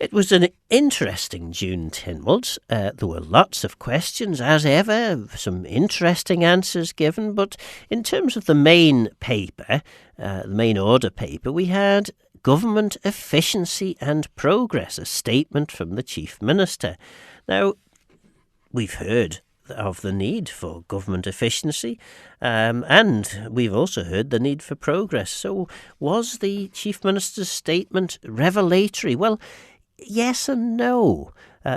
It was an interesting June, Tynwald. There were lots of questions, as ever, some interesting answers given, but in terms of the main paper, the main order paper, we had Government Efficiency and Progress, a statement from the Chief Minister. Now, we've heard of the need for government efficiency, and we've also heard the need for progress. So was the Chief Minister's statement revelatory? Well, yes and no.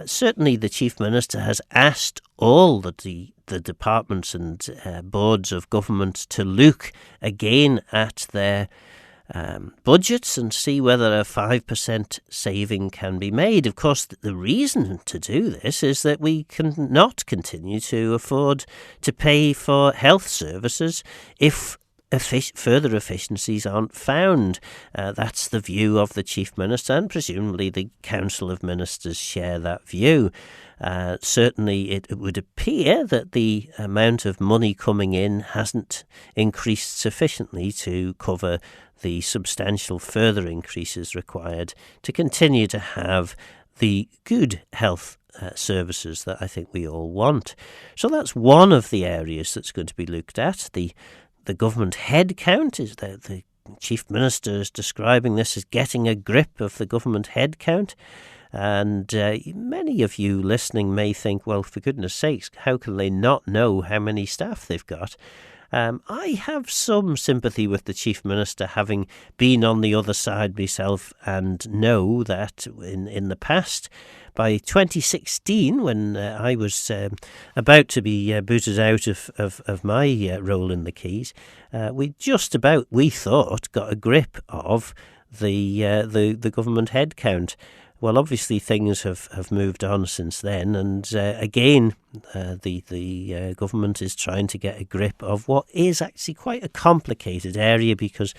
Certainly the Chief Minister has asked all the departments and boards of government to look again at their budgets and see whether a 5% saving can be made. Of course, the reason to do this is that we cannot continue to afford to pay for health services if further efficiencies aren't found. That's the view of the Chief Minister, and presumably the Council of Ministers share that view. Certainly it would appear that the amount of money coming in hasn't increased sufficiently to cover the substantial further increases required to continue to have the good health services that I think we all want. So that's one of the areas that's going to be looked at. The government headcount is the Chief Minister is describing this as getting a grip of the government headcount. And many of you listening may think, well, for goodness sakes, how can they not know how many staff they've got? I have some sympathy with the Chief Minister, having been on the other side myself, and know that in the past, by 2016, when I was about to be booted out of my role in the Keys, we just about, we thought, got a grip of the government headcount. Well, obviously things have moved on since then, and again, the government is trying to get a grip of what is actually quite a complicated area, because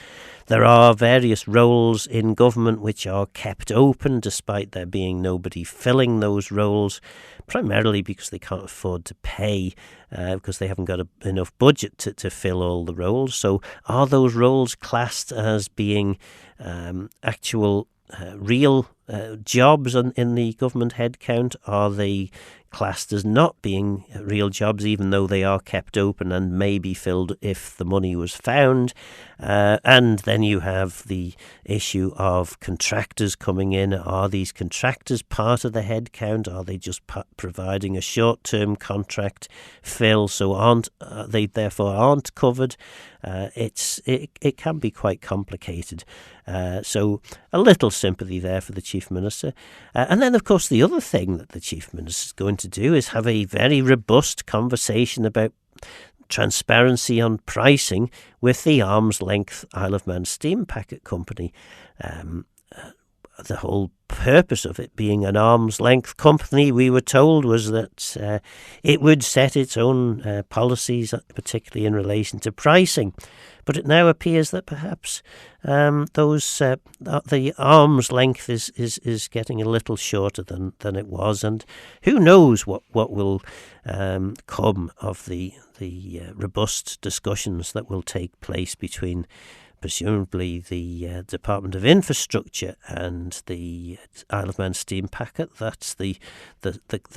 there are various roles in government which are kept open despite there being nobody filling those roles, primarily because they can't afford to pay, because they haven't got enough budget to fill all the roles. So are those roles classed as being actual real jobs in the government headcount? Are they classed as not being real jobs, even though they are kept open and may be filled if the money was found? And then you have the issue of contractors coming in. Are these contractors part of the headcount? Are they just providing a short-term contract fill, so they therefore aren't covered? It can be quite complicated. So a little sympathy there for the Chief Minister. And then, of course, the other thing that the Chief Minister is going to do is have a very robust conversation about transparency on pricing with the arm's length Isle of Man Steam Packet Company. The whole purpose of it being an arm's length company, we were told, was that it would set its own policies, particularly in relation to pricing. But it now appears that perhaps the arm's length is getting a little shorter than it was, and who knows what will come of the robust discussions that will take place between presumably the Department of Infrastructure and the Isle of Man Steam Packet. That's the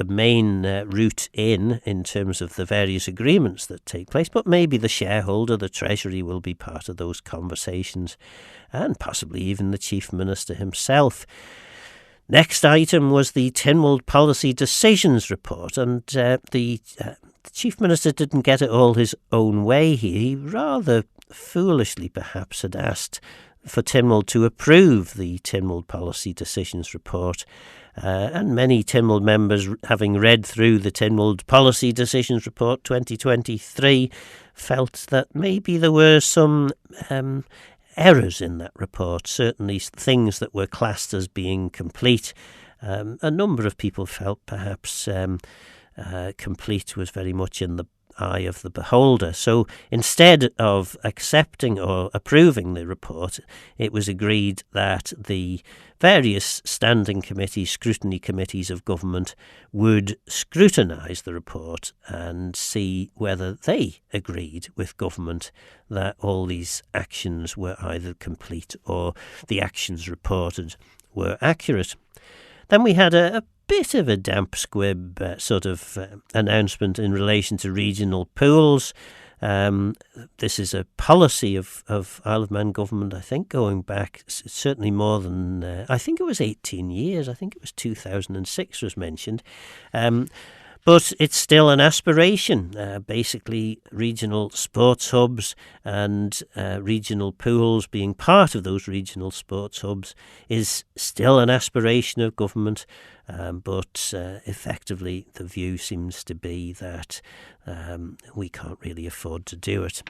main route in terms of the various agreements that take place. But maybe the shareholder, the Treasury, will be part of those conversations, and possibly even the Chief Minister himself. Next item was the Tynwald Policy Decisions Report, and the Chief Minister didn't get it all his own way. He rather foolishly perhaps had asked for Tynwald to approve the Tynwald Policy Decisions Report, and many Tynwald members, having read through the Tynwald Policy Decisions Report 2023, felt that maybe there were some errors in that report, certainly things that were classed as being complete. A number of people felt perhaps complete was very much in the eye of the beholder. So instead of accepting or approving the report, it was agreed that the various standing committees, scrutiny committees of government, would scrutinise the report and see whether they agreed with government that all these actions were either complete or the actions reported were accurate. Then we had a bit of a damp squib announcement in relation to regional pools. This is a policy of Isle of Man government, I think, going back certainly more than, I think it was 18 years. I think it was 2006 was mentioned. But it's still an aspiration. Basically, regional sports hubs and regional pools being part of those regional sports hubs is still an aspiration of government. But effectively, the view seems to be that we can't really afford to do it.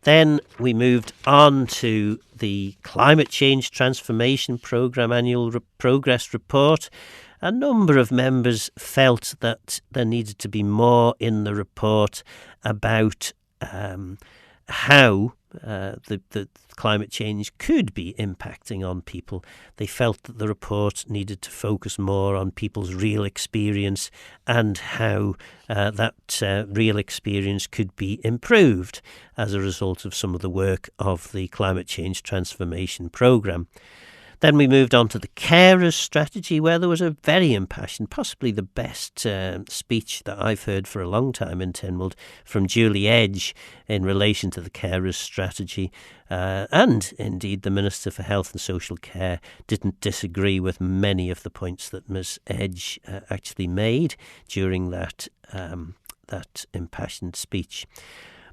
Then we moved on to the Climate Change Transformation Programme Annual Progress Report. A number of members felt that there needed to be more in the report about how the climate change could be impacting on people. They felt that the report needed to focus more on people's real experience and how that real experience could be improved as a result of some of the work of the Climate Change Transformation Programme. Then we moved on to the carers strategy, where there was a very impassioned, possibly the best speech that I've heard for a long time in Tynwald from Julie Edge in relation to the carers strategy. And indeed, the Minister for Health and Social Care didn't disagree with many of the points that Ms Edge actually made during that impassioned speech.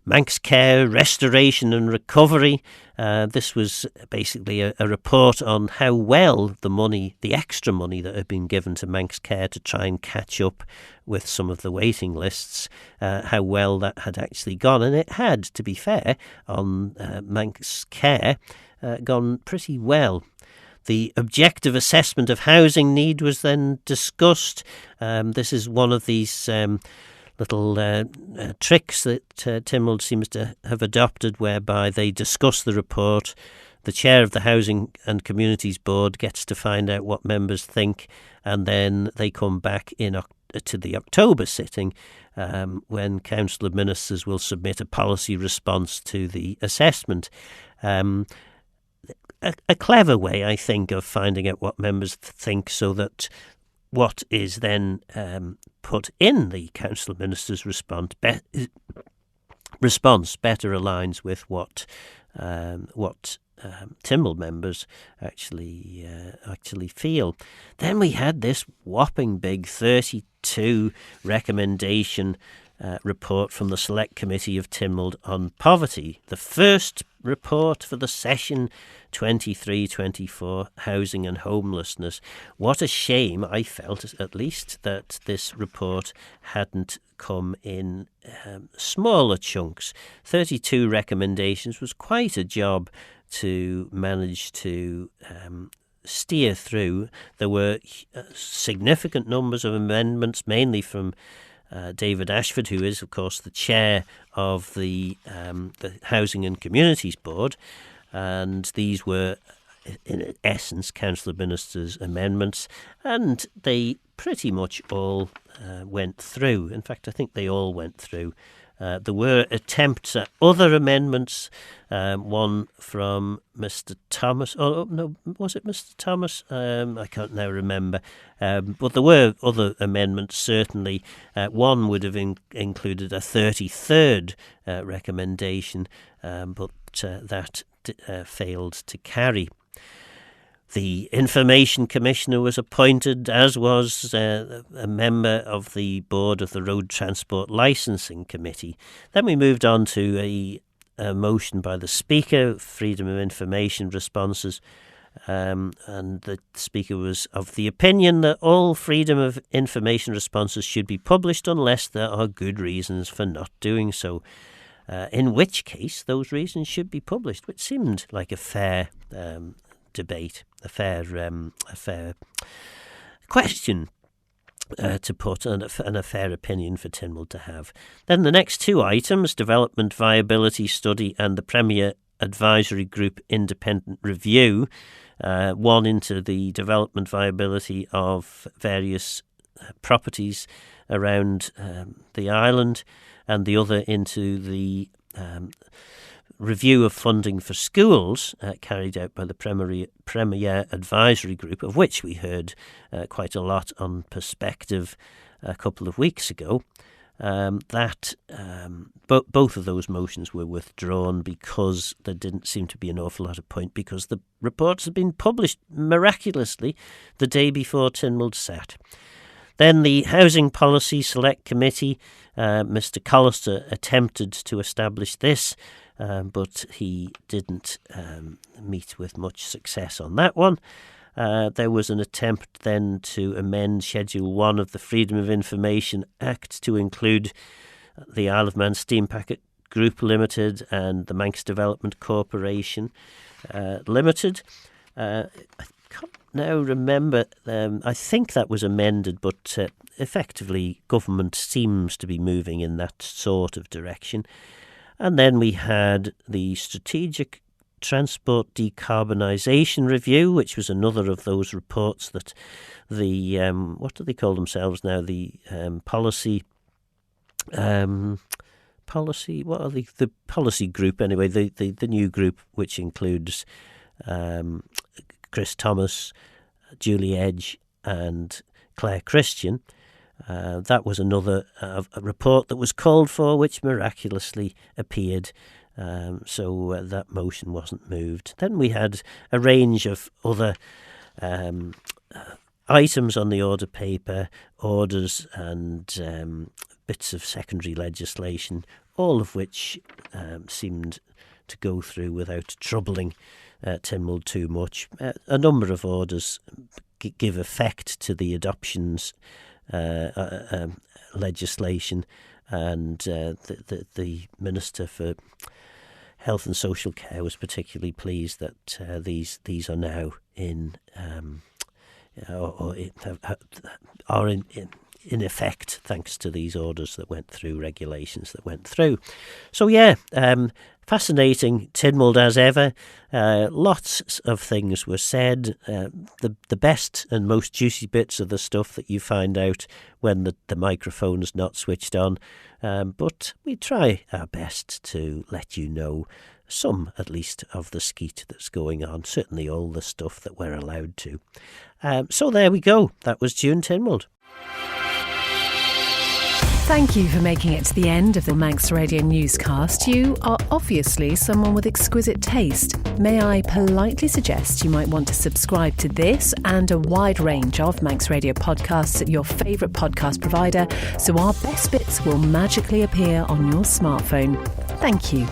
Manx Care, Restoration and Recovery. This was basically a report on how well the extra money that had been given to Manx Care to try and catch up with some of the waiting lists, how well that had actually gone. And it had, to be fair, on Manx Care, gone pretty well. The objective assessment of housing need was then discussed. This is one of these little tricks that Tynwald seems to have adopted, whereby they discuss the report. The chair of the Housing and Communities Board gets to find out what members think, and then they come back to the October sitting when Council of Ministers will submit a policy response to the assessment. A clever way, I think, of finding out what members think, so that what is then put in the Council of Ministers response better aligns with what Tynwald members actually feel. Then we had this whopping big 32 recommendation report from the Select Committee of Tynwald on Poverty, the first report for the session 23-24, housing and homelessness. What a shame, I felt at least, that this report hadn't come in smaller chunks. 32 recommendations was quite a job to manage to steer through. There were significant numbers of amendments, mainly from David Ashford, who is, of course, the chair of the Housing and Communities Board, and these were, in essence, Council of Ministers' amendments, and they pretty much all went through. In fact, I think they all went through. There were attempts at other amendments, one from Mr. Thomas. Oh, no, was it Mr. Thomas? I can't now remember. But there were other amendments, certainly. One would have included a 33rd recommendation, but that failed to carry. The Information Commissioner was appointed, as was a member of the board of the Road Transport Licensing Committee. Then we moved on to a motion by the Speaker, Freedom of Information responses, and the Speaker was of the opinion that all Freedom of Information responses should be published unless there are good reasons for not doing so. In which case, those reasons should be published, which seemed like a fair debate, a fair question to put, and a fair opinion for Tynwald to have. Then the next two items, Development Viability Study and the Premier Advisory Group Independent Review, one into the development viability of various properties around the island, and the other into the review of funding for schools carried out by the Premier Advisory Group, of which we heard quite a lot on Perspective a couple of weeks ago, both of those motions were withdrawn because there didn't seem to be an awful lot of point, because the reports had been published miraculously the day before Tynwald sat. Then the Housing Policy Select Committee, Mr Collister attempted to establish this, but he didn't meet with much success on that one. There was an attempt then to amend Schedule 1 of the Freedom of Information Act to include the Isle of Man Steam Packet Group Limited and the Manx Development Corporation Limited. I can't now remember. I think that was amended, but effectively government seems to be moving in that sort of direction. And then we had the Strategic Transport Decarbonisation Review, which was another of those reports that the what do they call themselves now? The policy. What are the policy group anyway? The new group, which includes Chris Thomas, Julie Edge, and Claire Christian. That was another a report that was called for, which miraculously appeared. So that motion wasn't moved. Then we had a range of other items on the order paper, orders and bits of secondary legislation, all of which seemed to go through without troubling Tynwald too much. A number of orders give effect to the adoptions legislation, and the Minister for Health and Social Care was particularly pleased that these are now are in effect, thanks to these orders that went through, regulations that went through. So fascinating Tynwald as ever. Lots of things were said. The best and most juicy bits are the stuff that you find out when the microphone is not switched on. But we try our best to let you know some, at least, of the skeet that's going on. Certainly all the stuff that we're allowed to. So there we go. That was June Tynwald. Thank you for making it to the end of the Manx Radio newscast. You are obviously someone with exquisite taste. May I politely suggest you might want to subscribe to this and a wide range of Manx Radio podcasts at your favourite podcast provider, so our best bits will magically appear on your smartphone. Thank you.